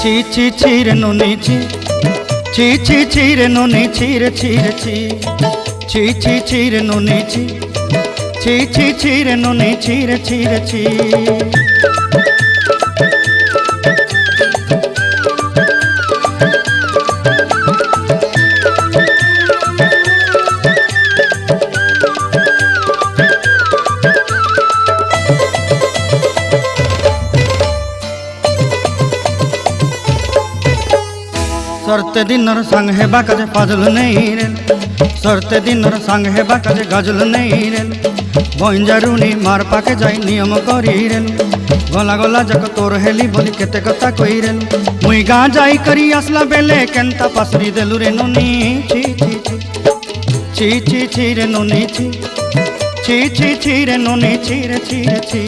ছি ছি ছি রে নুনি ছি, ছি ছি ছি রে নুনি ছি রে ছি রে ছি, ছি ছি ছি রে নুনি ছি, ছি ছি ছি রে নুনি ছি রে ছি রে ছি। सरते दिनर संग हेबा काजे फाजल नहीं रेल, सरते दिनर संग हेबा काजे गाजल नहीं रेल, बंजारुनी मार पाके जाई नियम करी रेल, गला गला जक तोर हेली बोली केते कथा कई रेल, मुई गा जाई करी आसला बेले केंता पासरी देलु रे नुनी ची ची ची ची ची ची रे नुनी ची, ची ची ची रे नुनी ची रे ची रे ची।